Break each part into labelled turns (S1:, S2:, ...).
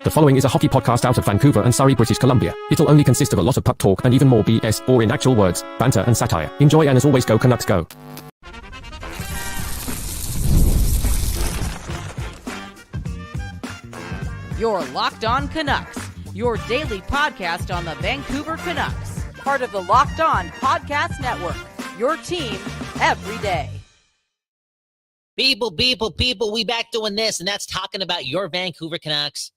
S1: The following is a hockey podcast out of Vancouver and Surrey, British Columbia. It'll only consist of a lot of puck talk and even more BS, or in actual words, banter and satire. Enjoy, and as always, go Canucks go.
S2: You're Locked On Canucks, your daily podcast on the Vancouver Canucks, part of the Locked On Podcast Network, your team every day.
S3: People, we back doing this, and that's talking about your Vancouver Canucks.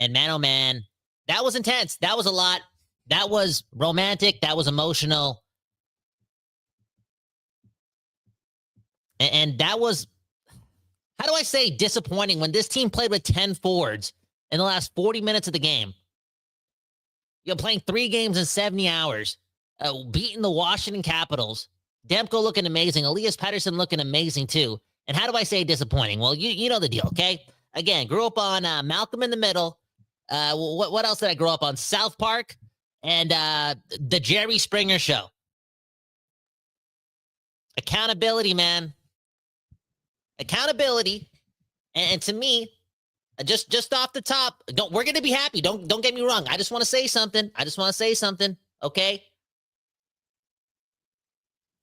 S3: And man, oh man, that was intense. That was a lot. That was romantic. That was emotional. And that was, how do I say, disappointing when this team played with 10 forwards in the last 40 minutes of the game. You're playing 3 games in 70 hours, beating the Washington Capitals. Demko looking amazing. Elias Pettersson looking amazing too. And how do I say disappointing? Well, you know the deal, okay? Again, grew up on Malcolm in the Middle. What else did I grow up on? South Park and the Jerry Springer Show. Accountability, man. Accountability. And to me, just off the top, we're going to be happy. Don't get me wrong. I just want to say something. Okay?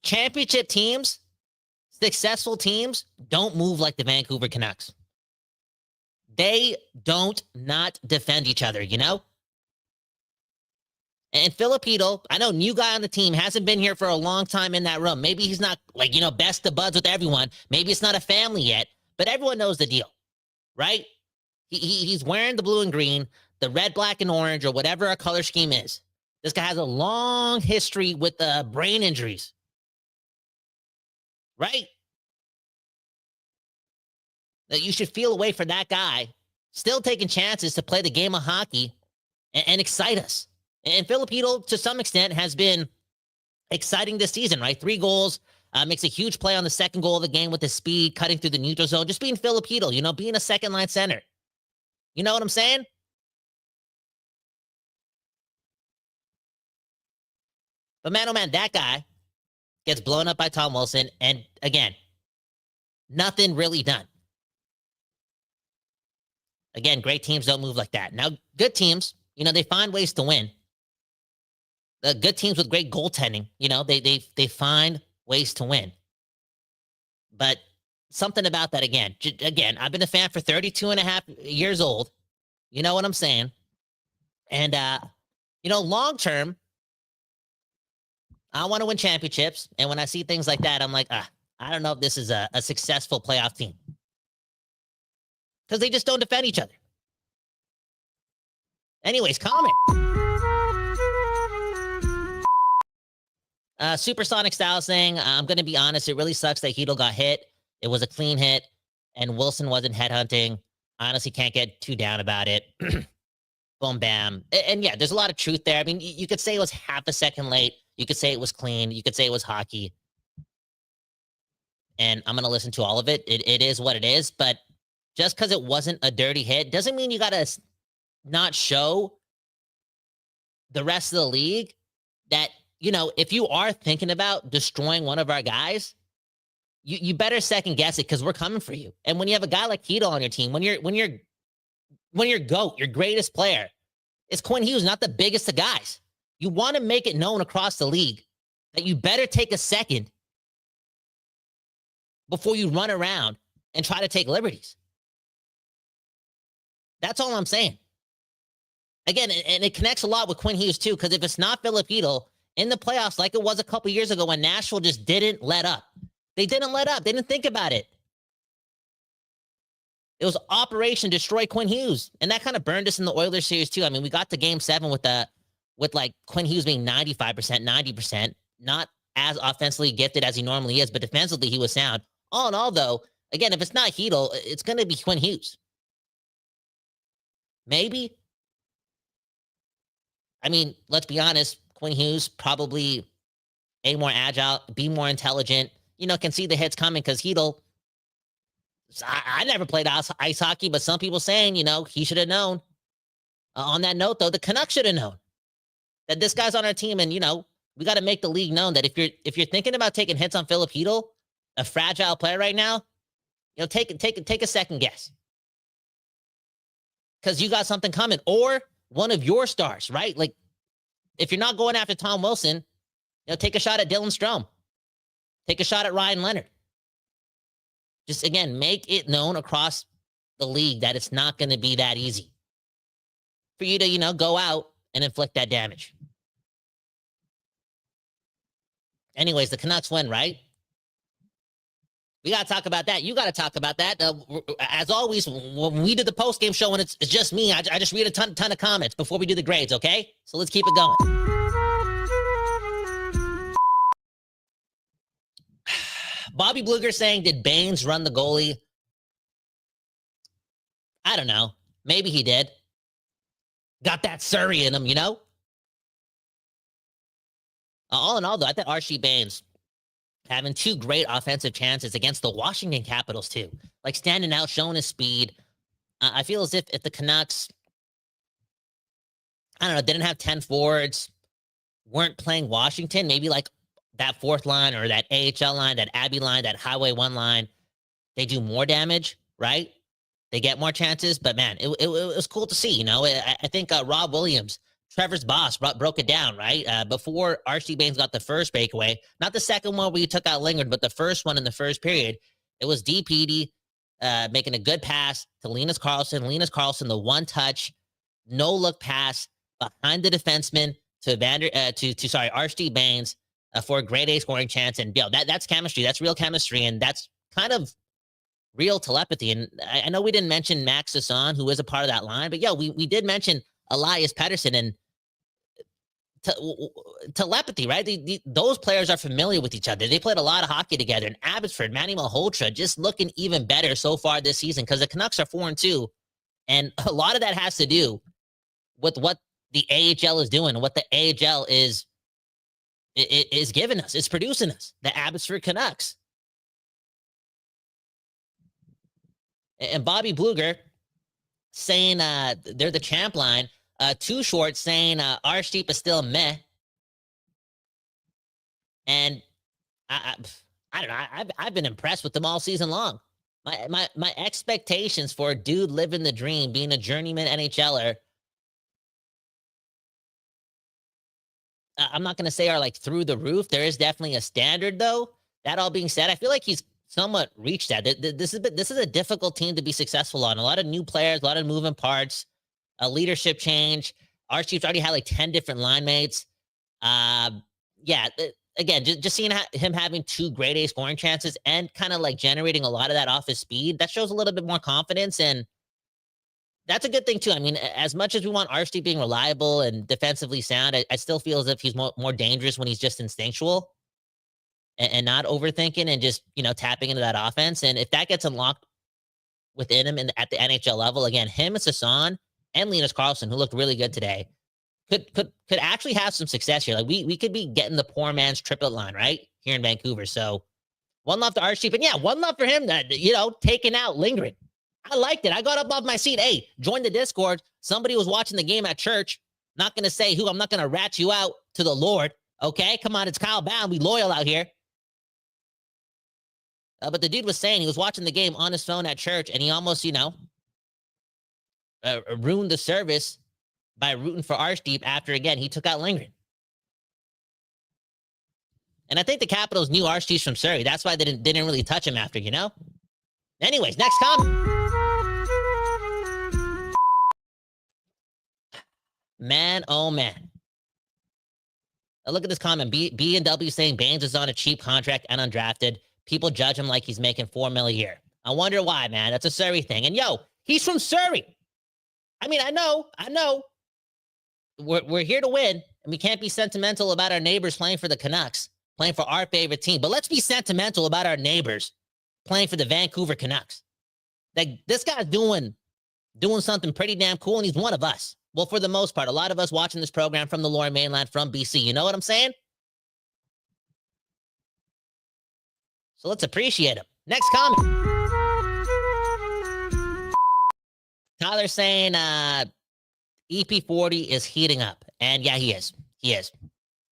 S3: Championship teams, successful teams, don't move like the Vancouver Canucks. They don't not defend each other, you know? And Filip Chytil, I know, new guy on the team, hasn't been here for a long time in that room. Maybe he's not, best of buds with everyone. Maybe it's not a family yet, but everyone knows the deal, right? He's wearing the blue and green, the red, black, and orange, or whatever our color scheme is. This guy has a long history with brain injuries, right? That you should feel away for that guy still taking chances to play the game of hockey and excite us. And Filip Chytil, to some extent, has been exciting this season, right? 3 goals, makes a huge play on the second goal of the game with his speed, cutting through the neutral zone, just being Filip Chytil, being a second-line center. You know what I'm saying? But man, oh man, that guy gets blown up by Tom Wilson, and again, nothing really done. Again, great teams don't move like that. Now, good teams, they find ways to win. The good teams with great goaltending, they find ways to win. But something about that, again, I've been a fan for 32 and a half years old. You know what I'm saying? And, long term, I want to win championships. And when I see things like that, I'm like, I don't know if this is a successful playoff team. Because they just don't defend each other. Anyways, comment. Supersonic Style saying, I'm going to be honest, it really sucks that Chytil got hit. It was a clean hit, and Wilson wasn't headhunting. Honestly, can't get too down about it. Boom, bam. And yeah, there's a lot of truth there. I mean, you could say it was half a second late. You could say it was clean. You could say it was hockey. And I'm going to listen to all of it. It is what it is, but just because it wasn't a dirty hit doesn't mean you got to not show the rest of the league that, if you are thinking about destroying one of our guys, you better second guess it, because we're coming for you. And when you have a guy like Chytil on your team, when your GOAT, your greatest player, is Quinn Hughes, not the biggest of guys, you want to make it known across the league that you better take a second before you run around and try to take liberties. That's all I'm saying. Again, and it connects a lot with Quinn Hughes too, because if it's not Filip Chytil in the playoffs, like it was a couple years ago when Nashville just didn't let up. They didn't let up. They didn't think about it. It was Operation Destroy Quinn Hughes, and that kind of burned us in the Oilers series too. I mean, we got to Game 7 with Quinn Hughes being 95%, 90%, not as offensively gifted as he normally is, but defensively he was sound. All in all, though, again, if it's not Chytil, it's going to be Quinn Hughes. Maybe. I mean, let's be honest. Quinn Hughes probably A, more agile, B, more intelligent, can see the hits coming, because Chytil, I never played ice hockey, but some people saying, he should have known. On that note, though, the Canucks should have known that this guy's on our team, and, we got to make the league known that if you're thinking about taking hits on Filip Chytil, a fragile player right now, take a second guess. because you got something coming, or one of your stars, right? Like, if you're not going after Tom Wilson, take a shot at Dylan Strome. Take a shot at Ryan Leonard. Just, again, make it known across the league that it's not going to be that easy for you to, go out and inflict that damage. Anyways, the Canucks win, right? We got to talk about that. You got to talk about that. As always, when we do the post-game show and it's just me, I just read a ton of comments before we do the grades, okay? So let's keep it going. Bobby Bluger saying, did Baines run the goalie? I don't know. Maybe he did. Got that Surrey in him, All in all, though, I thought Archie Baines having two great offensive chances against the Washington Capitals, too. Like, standing out, showing his speed. I feel as if the Canucks, I don't know, didn't have 10 forwards, weren't playing Washington, maybe like that fourth line or that AHL line, that Abbey line, that Highway 1 line, they do more damage, right? They get more chances, but man, it was cool to see, I think Rob Williams, Trevor's boss, broke it down, right? Before Archie Baines got the first breakaway, not the second one where you took out Lingard, but the first one in the first period, it was DPD making a good pass to Linus Karlsson. Linus Karlsson, the one touch, no look pass behind the defenseman to Archie Baines for a grade A scoring chance. And that's chemistry. That's real chemistry, and that's kind of real telepathy. And I know we didn't mention Max Sasson, who is a part of that line, but we did mention Elias Pettersson, and telepathy, right? Those players are familiar with each other. They played a lot of hockey together. And Abbotsford, Manny Malhotra, just looking even better so far this season, because the Canucks are 4-2, and a lot of that has to do with what the AHL is doing, what the AHL is giving us. It's producing us, the Abbotsford Canucks. And Bobby Bluger saying they're the champ line. Too Short saying Arshdeep is still meh. And I don't know. I've been impressed with them all season long. My expectations for a dude living the dream, being a journeyman NHLer, I'm not going to say are like through the roof. There is definitely a standard, though. That all being said, I feel like he's somewhat reached that. This is a difficult team to be successful on. A lot of new players, a lot of moving parts, a leadership change. Archie's already had like 10 different line mates. Again, just seeing him having two grade A scoring chances and kind of like generating a lot of that off his speed, that shows a little bit more confidence, and that's a good thing too. I mean, as much as we want Archie being reliable and defensively sound, I still feel as if he's more dangerous when he's just instinctual and not overthinking and just, tapping into that offense. And if that gets unlocked within him at the NHL level, again, him and Sasson and Linus Karlsson, who looked really good today, could actually have some success here. Like we could be getting the poor man's triplet line right here in Vancouver. So one love to Archie, and one love for him that, taking out Lindgren. I liked it. I got up off my seat. Hey, join the Discord. Somebody was watching the game at church. Not going to say who. I'm not going to rat you out to the Lord. Okay, come on. It's Kyle Bound. We loyal out here. But the dude was saying he was watching the game on his phone at church, and he almost, ruined the service by rooting for Arshdeep after, again, he took out Lindgren. And I think the Capitals knew Arshdeep's from Surrey. That's why they didn't really touch him after, Anyways, next comment. Man, oh man. Look at this comment. B and W saying Baines is on a cheap contract and undrafted. People judge him like he's making $4 million a year. I wonder why, man. That's a Surrey thing. And he's from Surrey. I mean, I know. We're here to win, and we can't be sentimental about our neighbors playing for the Canucks, playing for our favorite team. But let's be sentimental about our neighbors playing for the Vancouver Canucks. Like, this guy's doing something pretty damn cool, and he's one of us. Well, for the most part, a lot of us watching this program from the Lower Mainland, from BC. You know what I'm saying? So let's appreciate him. Next comment. Tyler saying EP40 is heating up. And yeah, he is. He is.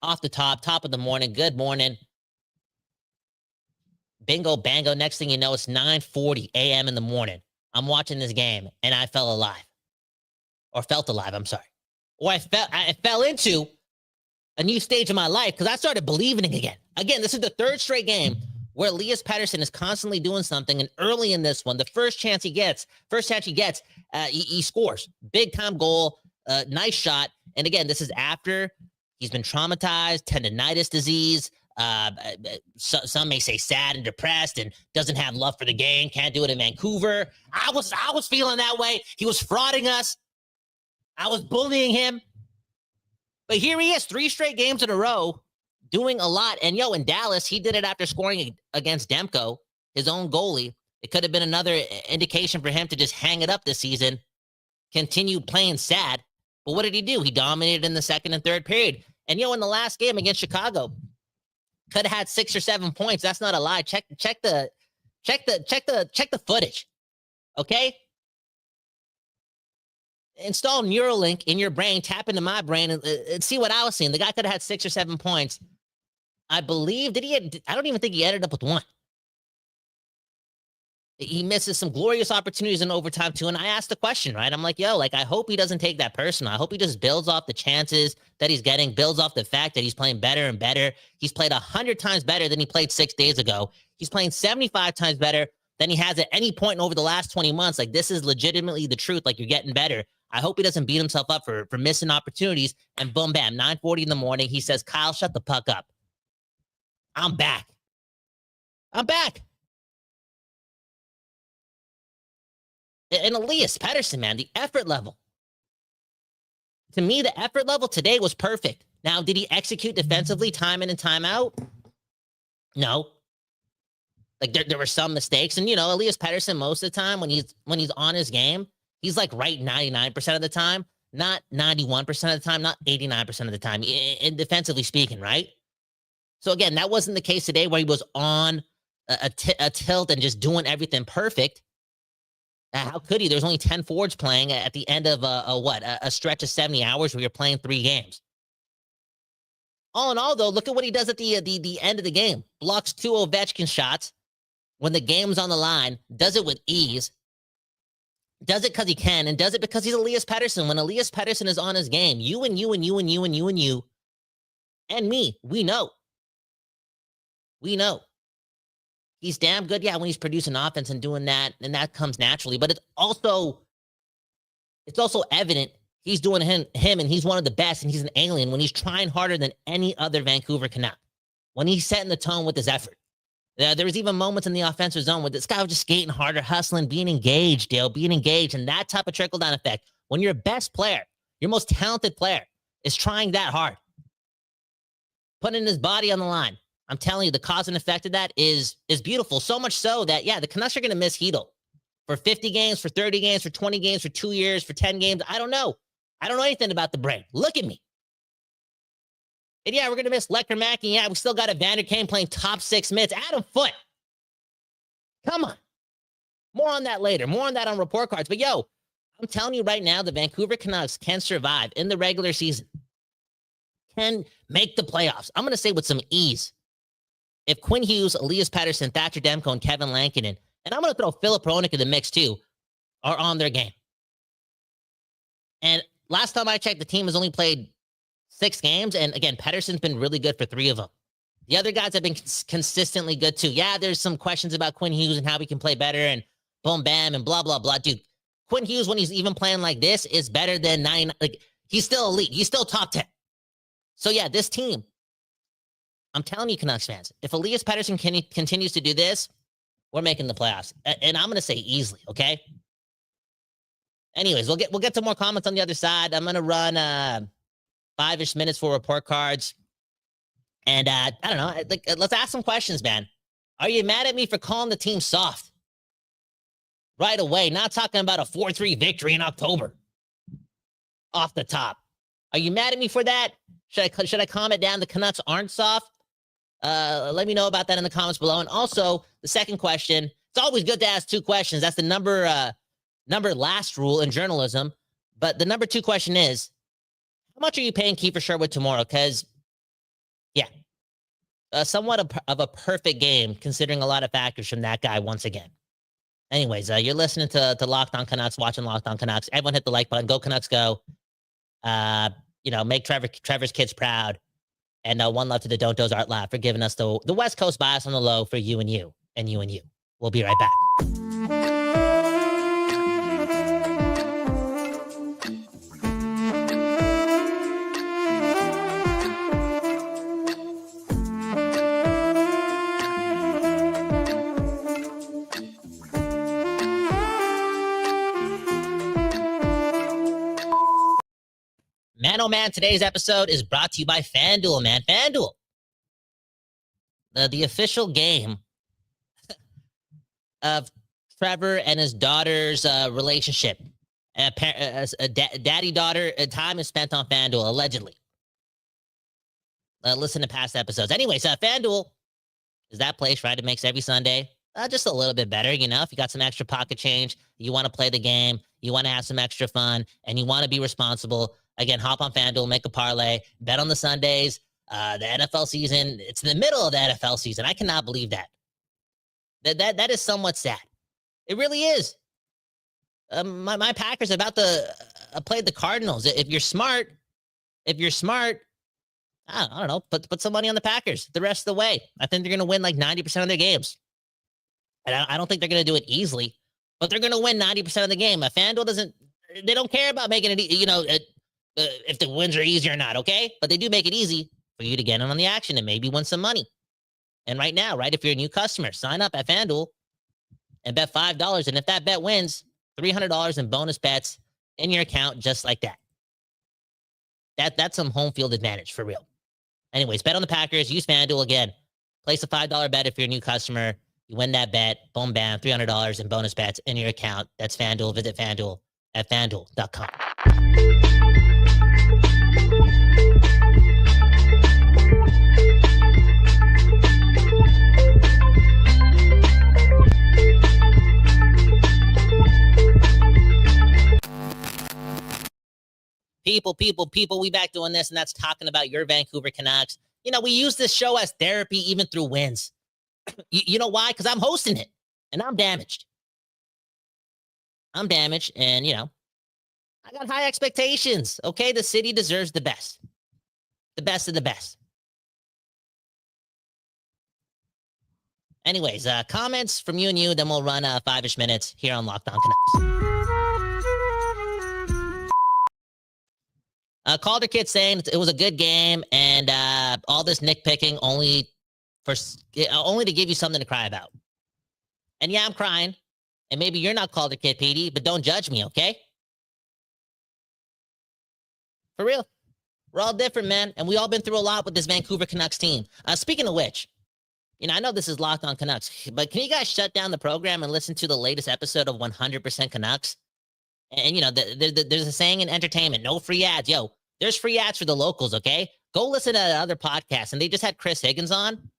S3: Off the top of the morning. Good morning. Bingo, bango. Next thing you know, it's 9:40 a.m. in the morning. I'm watching this game, and I fell alive. or felt alive, I'm sorry. Or I fell into a new stage of my life because I started believing again. Again, this is the third straight game where Elias Pettersson is constantly doing something, and early in this one, the first chance he gets, he scores. Big time goal, nice shot. And again, this is after he's been traumatized, tendonitis disease. Some may say sad and depressed and doesn't have love for the game, can't do it in Vancouver. I was feeling that way. He was frauding us. I was bullying him. But here he is, 3 straight games in a row, doing a lot. And in Dallas, he did it after scoring against Demko, his own goalie. It could have been another indication for him to just hang it up this season, continue playing sad. But what did he do? He dominated in the second and third period. And in the last game against Chicago, could have had 6 or 7 points. That's not a lie. Check the footage. Okay? Install Neuralink in your brain, tap into my brain, and see what I was seeing. The guy could have had 6 or 7 points. I believe, I don't even think he ended up with 1. He misses some glorious opportunities in overtime too. And I asked the question, right? I'm like, I hope he doesn't take that personal. I hope he just builds off the chances that he's getting, builds off the fact that he's playing better and better. He's played 100 times better than he played 6 days ago. He's playing 75 times better than he has at any point over the last 20 months. Like, this is legitimately the truth. Like, you're getting better. I hope he doesn't beat himself up for missing opportunities. And boom, bam, 9:40 in the morning, he says, Kyle, shut the puck up. I'm back. And Elias Pettersson, man, the effort level. To me, the effort level today was perfect. Now, did he execute defensively time in and time out? No. Like, there were some mistakes. And, Elias Pettersson, most of the time when he's on his game, he's like right 99% of the time, not 91% of the time, not 89% of the time, in defensively speaking, right? So again, that wasn't the case today where he was on a tilt and just doing everything perfect. How could he? There's only 10 forwards playing at the end of a stretch of 70 hours where you're playing 3 games. All in all, though, look at what he does at the end of the game. Blocks 2 Ovechkin shots when the game's on the line, does it with ease, does it because he can, and does it because he's Elias Pettersson. When Elias Pettersson is on his game, you and me, we know. He's damn good, when he's producing offense and doing that, and that comes naturally. But it's also evident he's doing him, and he's one of the best, and he's an alien when he's trying harder than any other Vancouver Canuck. When he's setting the tone with his effort. There was even moments in the offensive zone where this guy was just skating harder, hustling, being engaged, and that type of trickle-down effect. When your best player, your most talented player, is trying that hard, putting his body on the line, I'm telling you, the cause and effect of that is beautiful. So much so that, the Canucks are going to miss Chytil for 50 games, for 30 games, for 20 games, for 2 years, for 10 games. I don't know. I don't know anything about the brain. Look at me. And we're going to miss Lecker Mackey. We still got Evander Kane playing top 6 minutes. Adam Foote. Come on. More on that later. More on that on report cards. But, I'm telling you right now, the Vancouver Canucks can survive in the regular season. Can make the playoffs. I'm going to say with some ease. If Quinn Hughes, Elias Pettersson, Thatcher Demko, and Kevin Lankinen, and I'm going to throw Filip Chytil in the mix too, are on their game. And last time I checked, the team has only played 6 games. And again, Pettersson's been really good for 3 of them. The other guys have been consistently good too. There's some questions about Quinn Hughes and how he can play better and boom, bam, and blah, blah, blah. Dude, Quinn Hughes, when he's even playing like this, is better than 9. Like, he's still elite. He's still top 10. So this team, I'm telling you, Canucks fans, if Elias Pettersson continues to do this, we're making the playoffs. And I'm going to say easily, okay? Anyways, we'll get to more comments on the other side. I'm going to run 5-ish minutes for report cards. And I don't know, let's ask some questions, man. Are you mad at me for calling the team soft? Right away, not talking about a 4-3 victory in October. Off the top. Are you mad at me for that? Should I calm it down? The Canucks aren't soft? Let me know about that in the comments below. And also, the second question, it's always good to ask 2 questions. That's the number last rule in journalism. But the number 2 question is, how much are you paying Kiefer Sherwood tomorrow? Because, somewhat of a perfect game, considering a lot of factors from that guy once again. Anyways, you're listening to Locked On Canucks, watching Locked On Canucks. Everyone hit the like button. Go Canucks, go. Make Trevor's kids proud. And one love to the Don't Doze Art Lab for giving us the West Coast bias on the low for you and you and you and you. We'll be right back. Man, oh man, today's episode is brought to you by FanDuel, man. FanDuel. The official game of Trevor and his daughter's relationship. Daddy-daughter time is spent on FanDuel, allegedly. Listen to past episodes. Anyways, FanDuel is that place, right? It makes every Sunday just a little bit better, you know? If you got some extra pocket change, you want to play the game, you want to have some extra fun, and you want to be responsible. Again, hop on FanDuel, make a parlay, bet on the Sundays. The NFL season, it's in the middle of the NFL season. I cannot believe that. That is somewhat sad. It really is. My Packers are about to play the Cardinals. If you're smart, I don't know, put some money on the Packers the rest of the way. I think they're going to win like 90% of their games. And I don't think they're going to do it easily, but they're going to win 90% of the game. FanDuel they don't care about making it, if the wins are easy or not, okay? But they do make it easy for you to get in on the action and maybe win some money. And right now, right, if you're a new customer, sign up at FanDuel and bet $5. And if that bet wins, $300 in bonus bets in your account just like that. That's some home field advantage for real. Anyways, bet on the Packers. Use FanDuel again. Place a $5 bet if you're a new customer. You win that bet. Boom, bam, $300 in bonus bets in your account. That's FanDuel. Visit FanDuel at FanDuel.com. People, we back doing this, and that's talking about your Vancouver Canucks. We use this show as therapy even through wins. You know why? Because I'm hosting it, and I'm damaged. And, I got high expectations, okay? The city deserves the best. The best of the best. Anyways, comments from you and you, then we'll run 5-ish minutes here on Locked On Canucks. Calder Kid saying it was a good game, and all this nitpicking only to give you something to cry about. And yeah, I'm crying. And maybe you're not Calder Kid, PD, but don't judge me, okay? For real. We're all different, man. And we all been through a lot with this Vancouver Canucks team. Speaking of which, I know this is Locked On Canucks, but can you guys shut down the program and listen to the latest episode of 100% Canucks? And, there's a saying in entertainment, no free ads. Yo, there's free ads for the locals, okay? Go listen to other podcasts. And they just had Chris Higgins on.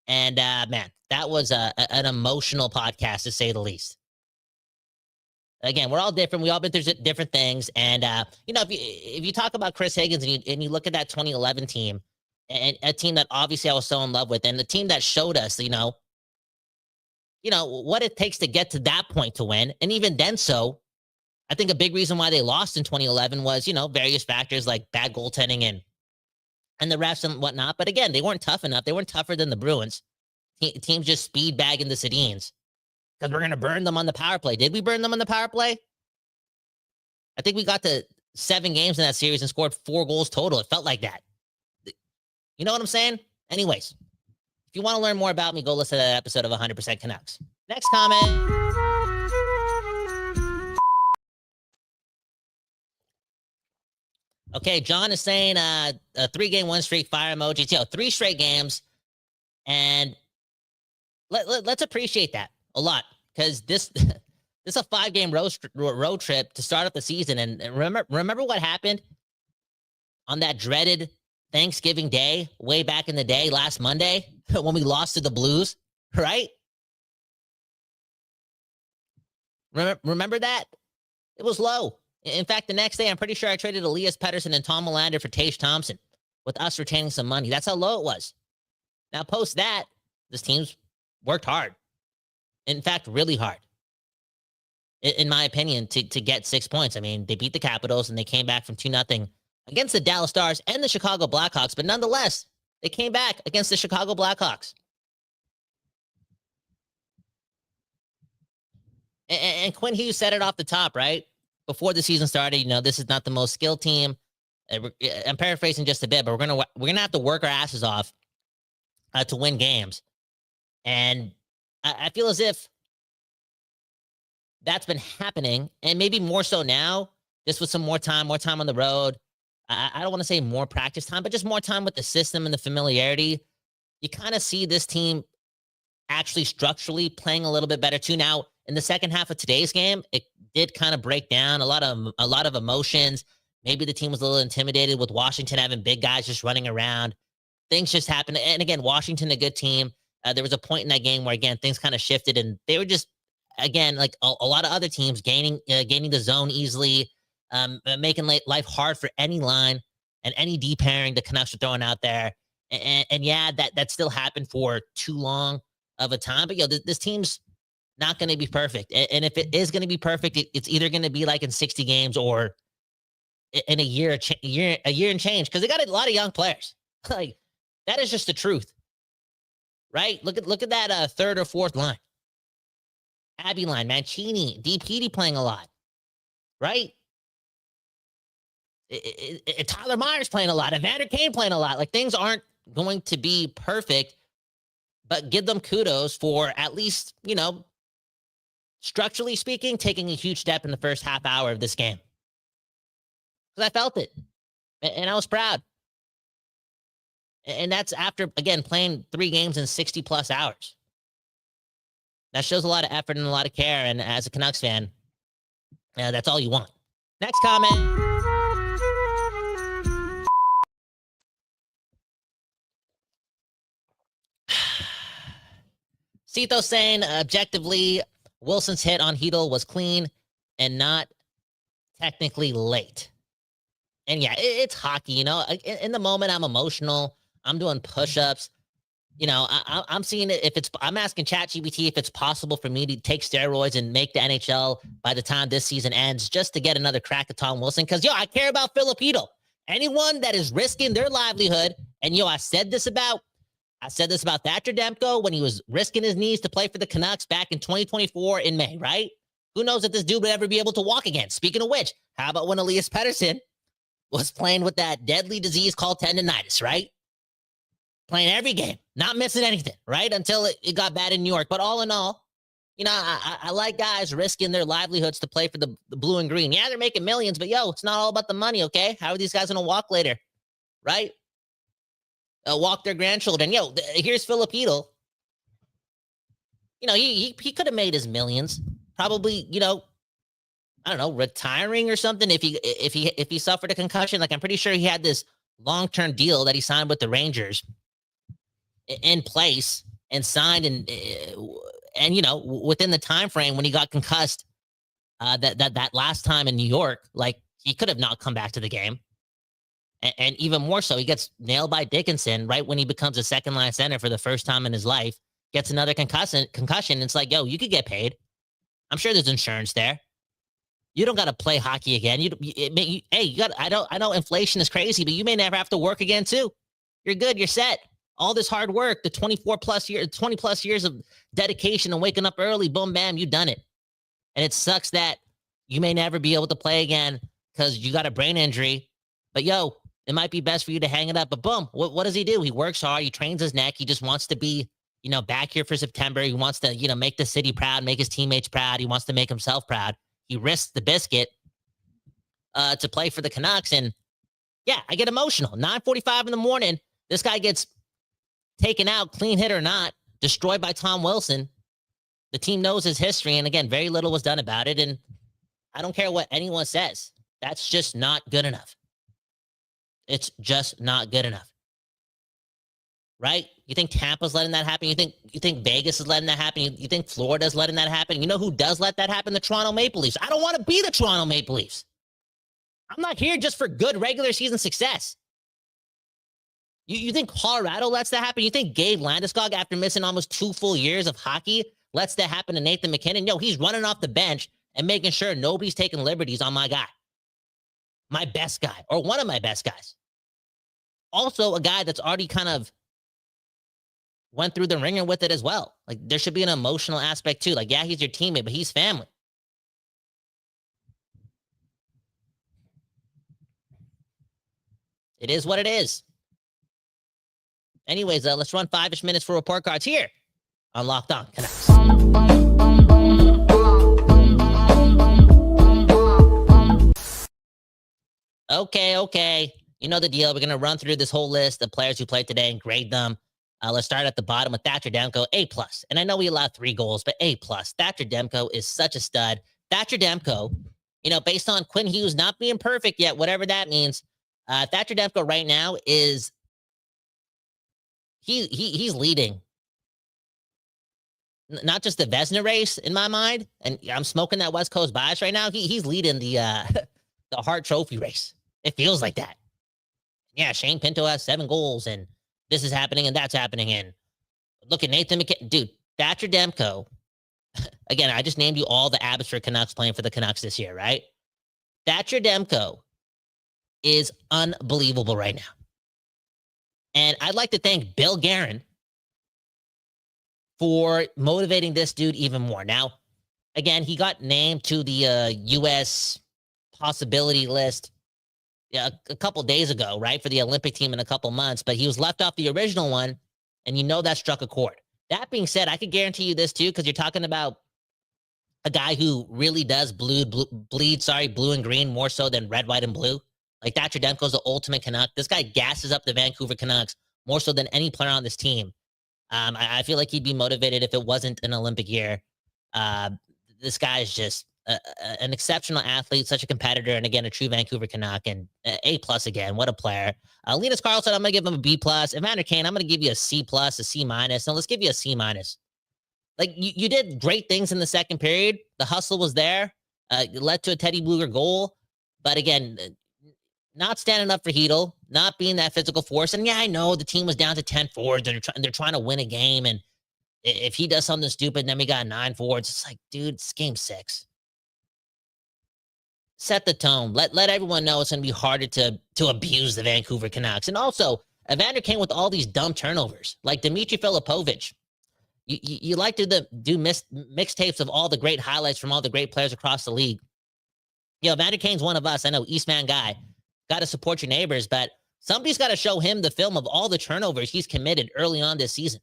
S3: And, man, that was an emotional podcast, to say the least. Again, we're all different. We all been through different things. And, if you talk about Chris Higgins and you look at that 2011 team, and a team that obviously I was so in love with, and the team that showed us, what it takes to get to that point to win. And even then, I think a big reason why they lost in 2011 was, various factors like bad goaltending and the refs and whatnot. But again, they weren't tough enough. They weren't tougher than the Bruins. Teams just speed bagging the Sedins because we're going to burn them on the power play. Did we burn them on the power play? I think we got to 7 games in that series and scored 4 goals total. It felt like that. You know what I'm saying? Anyways, if you want to learn more about me, go listen to that episode of 100% Canucks. Next comment. Okay, John is saying a 3-game win streak, fire emojis. 3 straight games. And let's appreciate that a lot, because this is a 5-game road trip to start up the season. And remember what happened on that dreaded Thanksgiving Day way back in the day, last Monday, when we lost to the Blues, right? Remember that? It was low. In fact, the next day, I'm pretty sure I traded Elias Pettersson and Tom Melander for Tage Thompson, with us retaining some money. That's how low it was. Now, post that, this team's worked hard. In fact, really hard. in my opinion, to get 6 points. I mean, they beat the Capitals and they came back from 2-0 against the Dallas Stars and the Chicago Blackhawks, but nonetheless, they came back against the Chicago Blackhawks. And Quinn Hughes said it off the top, right? Before the season started, this is not the most skilled team. I'm paraphrasing just a bit, but we're gonna have to work our asses off to win games. And I feel as if that's been happening, and maybe more so now, just with some more time on the road. I don't want to say more practice time, but just more time with the system and the familiarity. You kind of see this team actually structurally playing a little bit better too. Now, in the second half of today's game, it did kind of break down a lot of emotions. Maybe the team was a little intimidated with Washington having big guys just running around. Things just happened. And again, Washington, a good team. There was a point in that game where, again, things kind of shifted, and they were just, again, like a lot of other teams, gaining the zone easily, making life hard for any line and any D pairing the Canucks are throwing out there. And yeah, that still happened for too long of a time. But this team's not going to be perfect. And if it is going to be perfect, it's either going to be like in 60 games or in a year and change, because they got a lot of young players. Like, that is just the truth, right? Look at that third or fourth line. Abby line, Mancini, DPD playing a lot, right? Tyler Myers playing a lot, Evander Kane playing a lot. Like, things aren't going to be perfect, but give them kudos for at least, structurally speaking, taking a huge step in the first half hour of this game. Because I felt it, and I was proud. And that's after, again, playing 3 games in 60-plus hours. That shows a lot of effort and a lot of care, and as a Canucks fan, that's all you want. Next comment. Cito saying, objectively, Wilson's hit on Chytil was clean and not technically late. And yeah, it's hockey, in the moment, I'm emotional. I'm doing push-ups. I'm seeing it. I'm asking ChatGPT if it's possible for me to take steroids and make the NHL by the time this season ends, just to get another crack at Tom Wilson. Because, I care about Filip Chytil. Anyone that is risking their livelihood, and, I said this about Thatcher Demko when he was risking his knees to play for the Canucks back in 2024 in May, right? Who knows if this dude would ever be able to walk again? Speaking of which, how about when Elias Pettersson was playing with that deadly disease called tendonitis, right? Playing every game, not missing anything, right? Until it got bad in New York. But all in all, I like guys risking their livelihoods to play for the blue and green. Yeah, they're making millions, but it's not all about the money, okay? How are these guys going to walk later, right? Walk their grandchildren. Here's Filip Chytil. He could have made his millions. Probably, I don't know, retiring or something if he suffered a concussion. Like, I'm pretty sure he had this long-term deal that he signed with the Rangers in place and signed, and within the time frame when he got concussed that last time in New York, like, he could have not come back to the game. And even more so, he gets nailed by Dickinson right when he becomes a second-line center for the first time in his life, gets another concussion. It's like, you could get paid. I'm sure there's insurance there. You don't got to play hockey again. I know inflation is crazy, but you may never have to work again too. You're good. You're set. All this hard work, the 20 plus years of dedication and waking up early, boom, bam, you done it. And it sucks that you may never be able to play again because you got a brain injury. But it might be best for you to hang it up. But boom, what does he do? He works hard. He trains his neck. He just wants to be, back here for September. He wants to, make the city proud, make his teammates proud. He wants to make himself proud. He risks the biscuit to play for the Canucks. And yeah, I get emotional. 9:45 in the morning, this guy gets taken out, clean hit or not, destroyed by Tom Wilson. The team knows his history. And again, very little was done about it. And I don't care what anyone says. That's just not good enough. It's just not good enough. Right? You think Tampa's letting that happen? You think Vegas is letting that happen? You think Florida's letting that happen? You know who does let that happen? The Toronto Maple Leafs. I don't want to be the Toronto Maple Leafs. I'm not here just for good regular season success. You think Colorado lets that happen? You think Gabe Landeskog, after missing almost 2 full years of hockey, lets that happen to Nathan McKinnon? He's running off the bench and making sure nobody's taking liberties on my guy, my best guy, or one of my best guys. Also, a guy that's already kind of went through the ringer with it as well. Like, there should be an emotional aspect too. Like, yeah, he's your teammate, but he's family. It is what it is. Anyways, let's run 5-ish minutes for report cards here on Locked On Canucks. Okay. You know the deal. We're going to run through this whole list of players who played today and grade them. Let's start at the bottom with Thatcher Demko, A+. And I know we allowed 3 goals, but A+. Thatcher Demko is such a stud. Thatcher Demko, based on Quinn Hughes not being perfect yet, whatever that means, Thatcher Demko right now is he's leading not just the Vezina race in my mind, and I'm smoking that West Coast bias right now. He's leading the the Hart Trophy race. It feels like that. Yeah, Shane Pinto has 7 goals, and this is happening, and that's happening. And look at Nathan McKinnon. Dude, Thatcher Demko. Again, I just named you all the Abbotsford Canucks playing for the Canucks this year, right? Thatcher Demko is unbelievable right now. And I'd like to thank Bill Guerin for motivating this dude even more. Now, again, he got named to the U.S. possibility list a couple days ago, right, for the Olympic team in a couple months, but he was left off the original one, and that struck a chord. That being said, I could guarantee you this too, because you're talking about a guy who really does bleed blue and green more so than red, white, and blue. Like, Thatcher Demko's the ultimate Canuck. This guy gasses up the Vancouver Canucks more so than any player on this team. I feel like he'd be motivated if it wasn't an Olympic year. This guy is just an exceptional athlete, such a competitor, and again, a true Vancouver Canuck, and A+ again. What a player. Linus Karlsson, I'm going to give him a B+. Evander Kane, I'm going to give you a C+, a C-. No, let's give you a C-. Like, you did great things in the second period. The hustle was there. It led to a Teddy Bluger goal. But again, not standing up for Chytil, not being that physical force. And yeah, I know the team was down to 10 forwards, and they're trying to win a game. And if he does something stupid, then we got 9 forwards. It's like, dude, it's game 6. Set the tone. Let everyone know it's going to be harder to abuse the Vancouver Canucks. And also, Evander Kane with all these dumb turnovers, like Dmitry Filipovic. You like to do mixtapes of all the great highlights from all the great players across the league. Evander Kane's one of us. I know, Eastman guy. Got to support your neighbors, but somebody's got to show him the film of all the turnovers he's committed early on this season.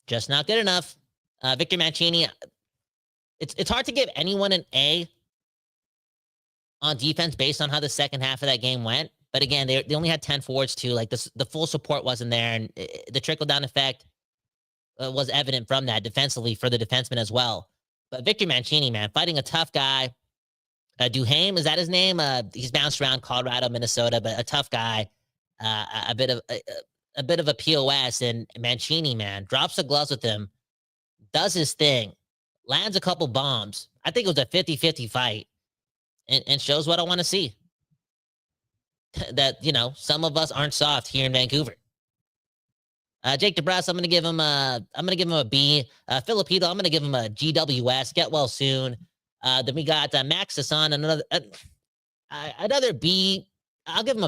S3: Just not good enough. Victor Mancini, it's hard to give anyone an A on defense based on how the second half of that game went. But again, they only had 10 forwards too. Like, the full support wasn't there, and the trickle-down effect was evident from that defensively for the defenseman as well. But Victor Mancini, man, fighting a tough guy. Duhaime, is that his name? He's bounced around Colorado, Minnesota, but a tough guy, a bit of a POS. And Mancini, man, drops the gloves with him, does his thing, lands a couple bombs. I think it was a 50-50 fight, and shows what I want to see. That, some of us aren't soft here in Vancouver. Jake DeBrusk, I'm gonna give him a B. Filip Chytil, I'm gonna give him a GWS. Get well soon. Then we got Max Sasson, another B. I'll give him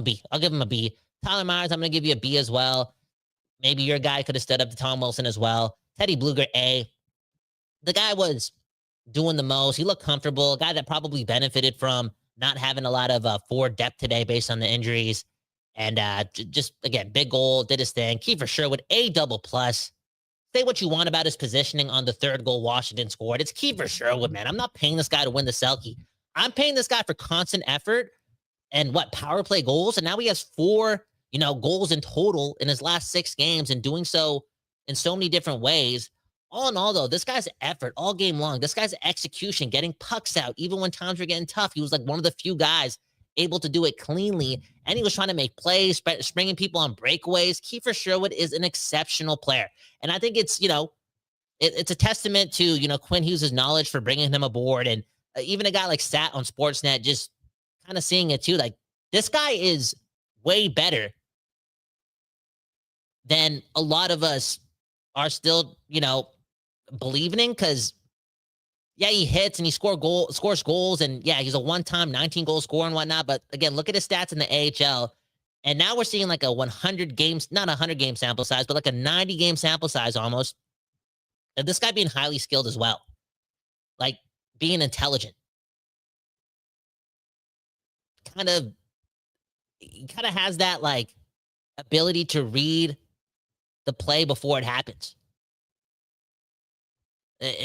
S3: a B. Tyler Myers, I'm going to give you a B as well. Maybe your guy could have stood up to Tom Wilson as well. Teddy Bluger, A. The guy was doing the most. He looked comfortable. A guy that probably benefited from not having a lot of forward depth today based on the injuries. And just, again, big goal, did his thing. Kiefer Sherwood, A++. Say what you want about his positioning on the third goal Washington scored. It's Kiefer Sherwood, man. I'm not paying this guy to win the Selke. I'm paying this guy for constant effort and power play goals. And now he has 4, goals in total in his last 6 games, and doing so in so many different ways. All in all, though, this guy's effort all game long, this guy's execution, getting pucks out, even when times were getting tough, he was like one of the few guys able to do it cleanly, and he was trying to make plays, springing people on breakaways. Kiefer Sherwood is an exceptional player, and I think it's, it's a testament to, Quinn Hughes' knowledge for bringing him aboard, and even a guy like Sat on Sportsnet just kind of seeing it too. Like, this guy is way better than a lot of us are still, believing in because, yeah, he hits and he scores goals. And, yeah, he's a one-time 19-goal scorer and whatnot. But, again, look at his stats in the AHL. And now we're seeing like a 100 games, not a 100-game sample size, but like a 90-game sample size almost. And this guy being highly skilled as well. Like, being intelligent. He kind of has that, like, ability to read the play before it happens.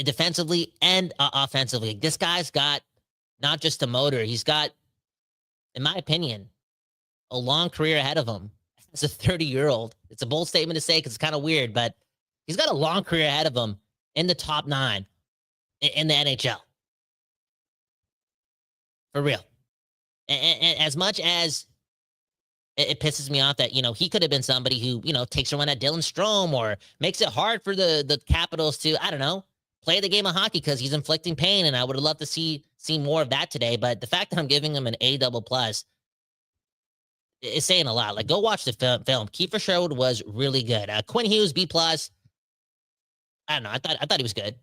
S3: Defensively and offensively. This guy's got not just a motor. He's got, in my opinion, a long career ahead of him as a 30-year-old. It's a bold statement to say because it's kind of weird, but he's got a long career ahead of him in the top 9 in the NHL. For real. And as much as it pisses me off that, he could have been somebody who, takes a run at Dylan Strome or makes it hard for the Capitals to, I don't know, play the game of hockey because he's inflicting pain. And I would have loved to see more of that today. But the fact that I'm giving him an A++ is saying a lot. Like, go watch the film. Kiefer Sherwood was really good. Quinn Hughes, B+. I don't know. I thought he was good.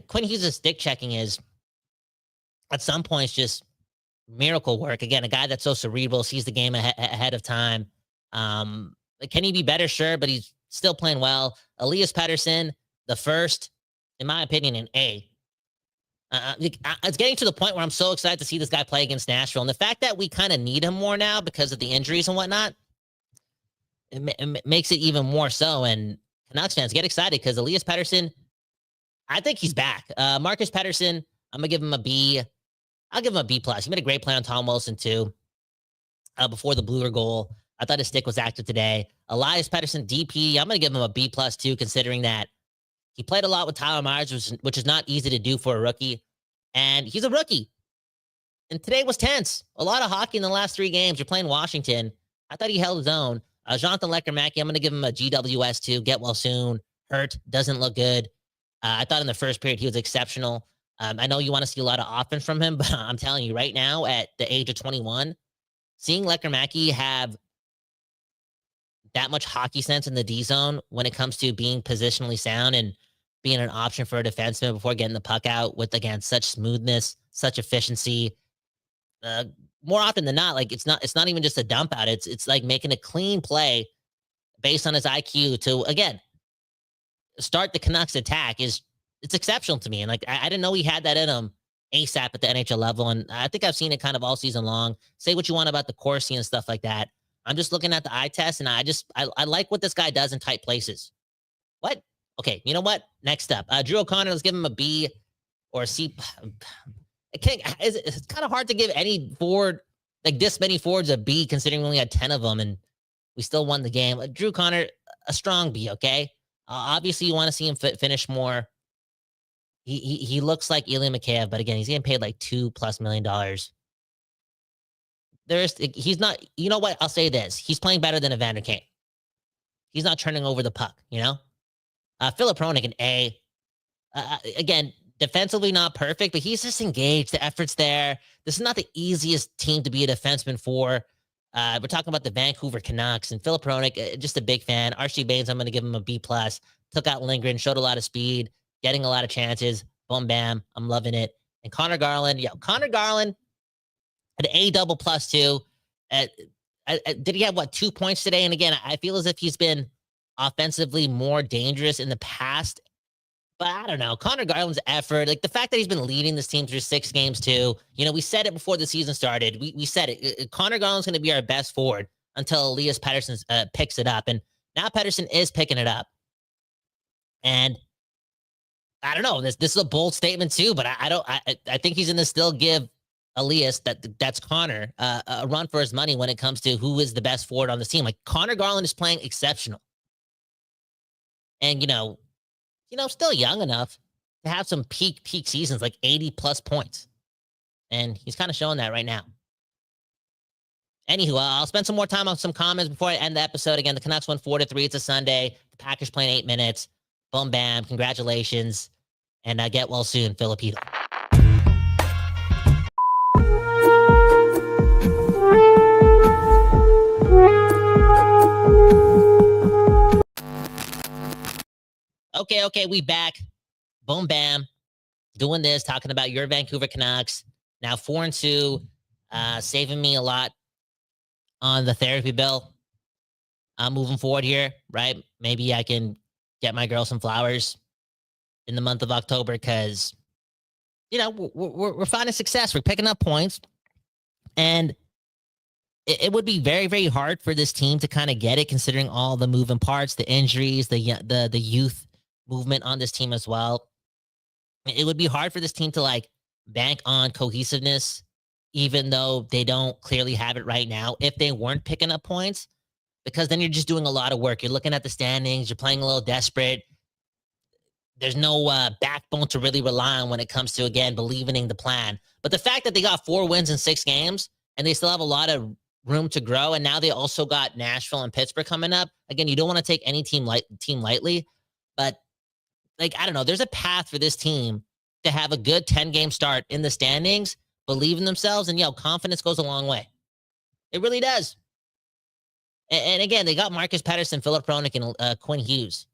S3: Quinn Hughes' stick checking is, at some points, just miracle work. Again, a guy that's so cerebral, sees the game ahead of time. Can he be better? Sure, but he's still playing well. Elias Pettersson, the first, in my opinion, an A. It's getting to the point where I'm so excited to see this guy play against Nashville. And the fact that we kind of need him more now because of the injuries and whatnot, it makes it even more so. And Canucks fans, get excited because Elias Pettersson, I think he's back. Marcus Pettersson, I'm going to give him a B. I'll give him a B+. He made a great play on Tom Wilson, too, before the Bluer goal. I thought his stick was active today. Elias Pettersson, DP, I'm going to give him a B+, too, considering that he played a lot with Tyler Myers, which is not easy to do for a rookie. And he's a rookie. And today was tense. A lot of hockey in the last 3 games. You're playing Washington. I thought he held his own. Jonathan Lecker-Mackey, I'm going to give him a GWS, too. Get well soon. Hurt. Doesn't look good. I thought in the first period he was exceptional. I know you want to see a lot of offense from him, but I'm telling you right now, at the age of 21, seeing Lecker-Mackey have that much hockey sense in the D zone when it comes to being positionally sound and being an option for a defenseman before getting the puck out with, again, such smoothness, such efficiency. More often than not, like it's not even just a dump out. It's like making a clean play based on his IQ to, again, start the Canucks attack it's exceptional to me. And like, I didn't know he had that in him ASAP at the NHL level. And I think I've seen it kind of all season long. Say what you want about the Corsi and stuff like that. I'm just looking at the eye test and I like what this guy does in tight places. What? Okay. You know what? Next up, Drew O'Connor, let's give him a B or a C. It's kind of hard to give any forward, like this many forwards, a B, considering we only had 10 of them and we still won the game. Drew O'Connor, a strong B. Okay. Obviously you want to see him finish more. He looks like Ilya Mikheyev, but again, he's getting paid like $2+ million. He's not, you know what? I'll say this. He's playing better than Evander Kane. He's not turning over the puck, Filip Chytil, an A. Again, defensively not perfect, but he's just engaged. The effort's there. This is not the easiest team to be a defenseman for. We're talking about the Vancouver Canucks, and Filip Chytil, just a big fan. Archie Bains, I'm going to give him a B+. Took out Lindgren, showed a lot of speed, getting a lot of chances. Boom, bam. I'm loving it. And Connor Garland, an A++ too. Did he have 2 points today? And again, I feel as if he's been offensively more dangerous in the past. But I don't know. Connor Garland's effort, like the fact that he's been leading this team through 6 games too. We said it before the season started. We said it. Connor Garland's going to be our best forward until Elias Pettersson picks it up. And now Pettersson is picking it up. And I don't know. This is a bold statement too, but I think he's going to still give Elias, that's Connor, a run for his money when it comes to who is the best forward on the team. Like Connor Garland is playing exceptional. And, still young enough to have some peak seasons, like 80+ points. And he's kind of showing that right now. Anywho, I'll spend some more time on some comments before I end the episode. Again, the Canucks won 4-3. It's a Sunday. The Packers playing 8 minutes. Boom, bam. Congratulations. And get well soon, Filip Chytil. Okay, we back. boom, bam, doing this, talking about your Vancouver Canucks. Now 4-2, saving me a lot on the therapy bill. Moving forward here, right? Maybe I can get my girl some flowers in the month of October because, we're finding success. We're picking up points. And it would be very, very hard for this team to kind of get it, considering all the moving parts, the injuries, the youth movement on this team as well. It would be hard for this team to like bank on cohesiveness, even though they don't clearly have it right now, if they weren't picking up points, because then you're just doing a lot of work. You're looking at the standings. You're playing a little desperate. There's no backbone to really rely on when it comes to, again, believing in the plan. But the fact that they got 4 wins in 6 games and they still have a lot of room to grow, and now they also got Nashville and Pittsburgh coming up. Again, you don't want to take any team lightly, but like, I don't know, there's a path for this team to have a good 10-game start in the standings, believe in themselves, and confidence goes a long way. It really does. And again, they got Marcus Pettersson, Filip Chytil, and Quinn Hughes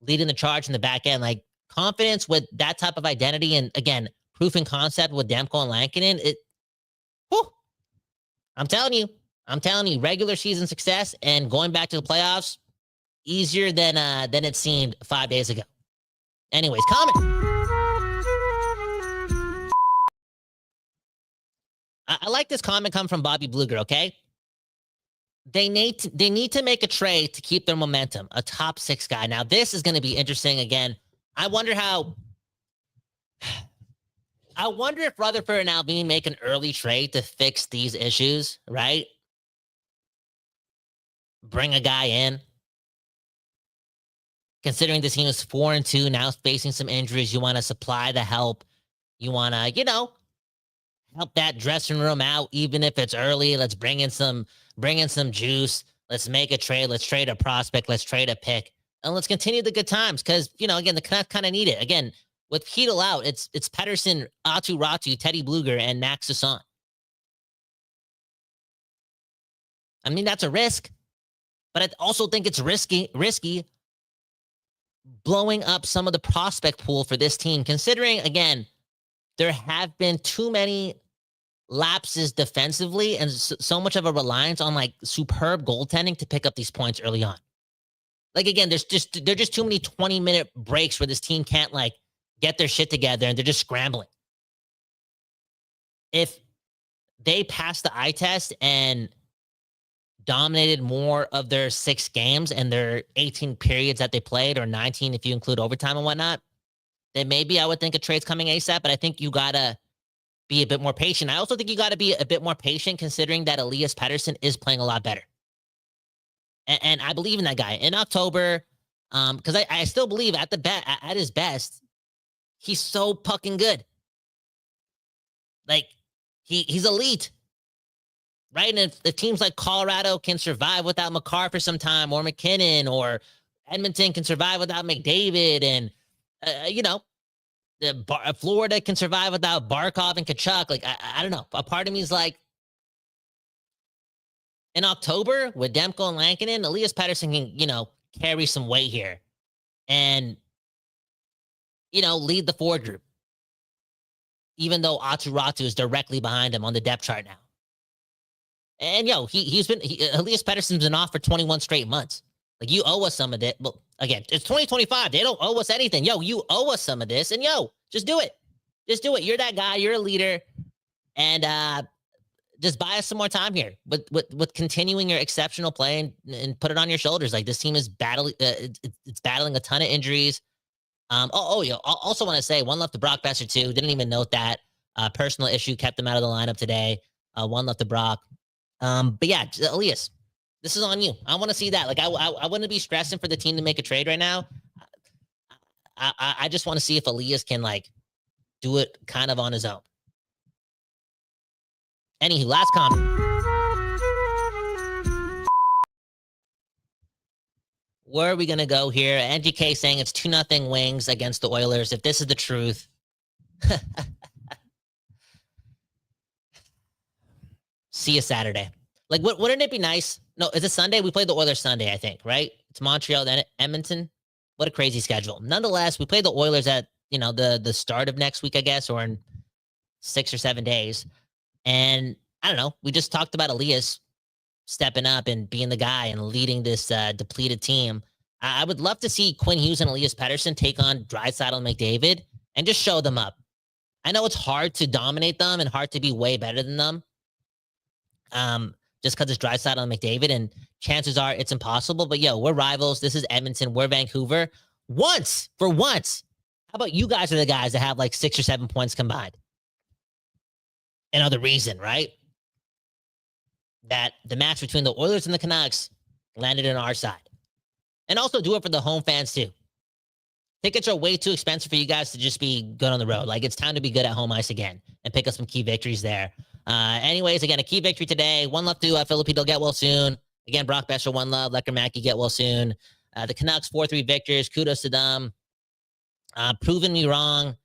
S3: leading the charge in the back end. Like, confidence with that type of identity, and again, proof and concept with Demko and Lankinen, I'm telling you, regular season success and going back to the playoffs, easier than it seemed 5 days ago. Anyways, comment. I like this comment come from Bobby Bluger, okay? They need to make a trade to keep their momentum, a top 6 guy. Now, this is going to be interesting again. I wonder if Rutherford and Alvin make an early trade to fix these issues, right? Bring a guy in. Considering the team is 4-2, now facing some injuries, you want to supply the help. You want to, help that dressing room out, even if it's early. Let's bring in some juice. Let's make a trade. Let's trade a prospect. Let's trade a pick. And let's continue the good times because, again, the Canucks kind of need it. Again, with Chytil out, it's Pettersson, Aatu Ratu, Teddy Bluger, and Max Sasson. I mean, that's a risk, but I also think it's risky blowing up some of the prospect pool for this team, considering, again, there have been too many lapses defensively and so much of a reliance on like superb goaltending to pick up these points early on. Like, again, there's just too many 20-minute breaks where this team can't like get their shit together and they're just scrambling. If they passed the eye test and dominated more of their 6 games and their 18 periods that they played, or 19 if you include overtime and whatnot, then maybe I would think a trade's coming ASAP, but I think you got to be a bit more patient. I also think you got to be a bit more patient considering that Elias Pettersson is playing a lot better. And I believe in that guy. In October, because I still believe at his best, he's so fucking good. Like, he's elite. Right? And if teams like Colorado can survive without Makar for some time, or McKinnon, or Edmonton can survive without McDavid, and, Florida can survive without Barkov and Kachuk. Like, I don't know. A part of me is like, in October with Demko and Lankinen, Elias Pettersson can, carry some weight here and, lead the forward group. Even though Aatu Ratu is directly behind him on the depth chart now. And Elias Pettersson's been off for 21 straight months. Like, you owe us some of it. Well, again, it's 2025. They don't owe us anything. You owe us some of this. And just do it. Just do it. You're that guy. You're a leader. And just buy us some more time here with continuing your exceptional play and put it on your shoulders. Like, this team is battling. It's battling a ton of injuries. I also want to say one left to Brock Besser too. Didn't even note that. Personal issue kept him out of the lineup today. One left to Brock. But yeah, Elias, this is on you. I want to see that. Like, I wouldn't be stressing for the team to make a trade right now. I just want to see if Elias can like do it kind of on his own. Anywho, last comment. Where are we going to go here? NGK saying it's 2-0 Wings against the Oilers. If this is the truth. See you Saturday. Like, wouldn't it be nice? No, is it Sunday? We played the Oilers Sunday, I think, right? It's Montreal, then Edmonton. What a crazy schedule. Nonetheless, we play the Oilers at, the start of next week, I guess, or in 6 or 7 days. And I don't know. We just talked about Elias stepping up and being the guy and leading this depleted team. I would love to see Quinn Hughes and Elias Pettersson take on Draisaitl and McDavid and just show them up. I know it's hard to dominate them and hard to be way better than them. Just because it's Draisaitl and McDavid, and chances are it's impossible. But we're rivals. This is Edmonton. We're Vancouver. For once, how about you guys are the guys that have like 6 or 7 points combined? Another reason, right? That the match between the Oilers and the Canucks landed on our side. And also do it for the home fans too. Tickets are way too expensive for you guys to just be good on the road. Like, it's time to be good at home ice again and pick up some key victories there. Anyways, again, a key victory today. One love to Filip Chytil, get well soon. Again, Brock Besser, one love. Lecker Mackey, get well soon. The Canucks, 4-3 victors. Kudos to them. Proving me wrong.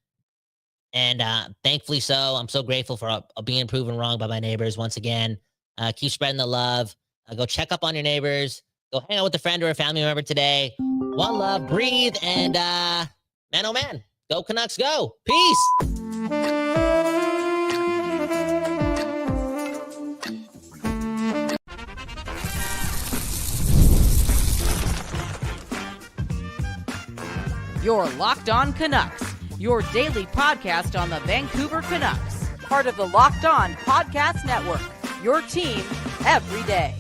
S3: And thankfully so. I'm so grateful for being proven wrong by my neighbors once again. Keep spreading the love. Go check up on your neighbors. Go hang out with a friend or a family member today. One love, breathe, and man, oh man, go Canucks, go. Peace.
S2: You're Locked On Canucks, your daily podcast on the Vancouver Canucks, part of the Locked On Podcast Network, your team every day.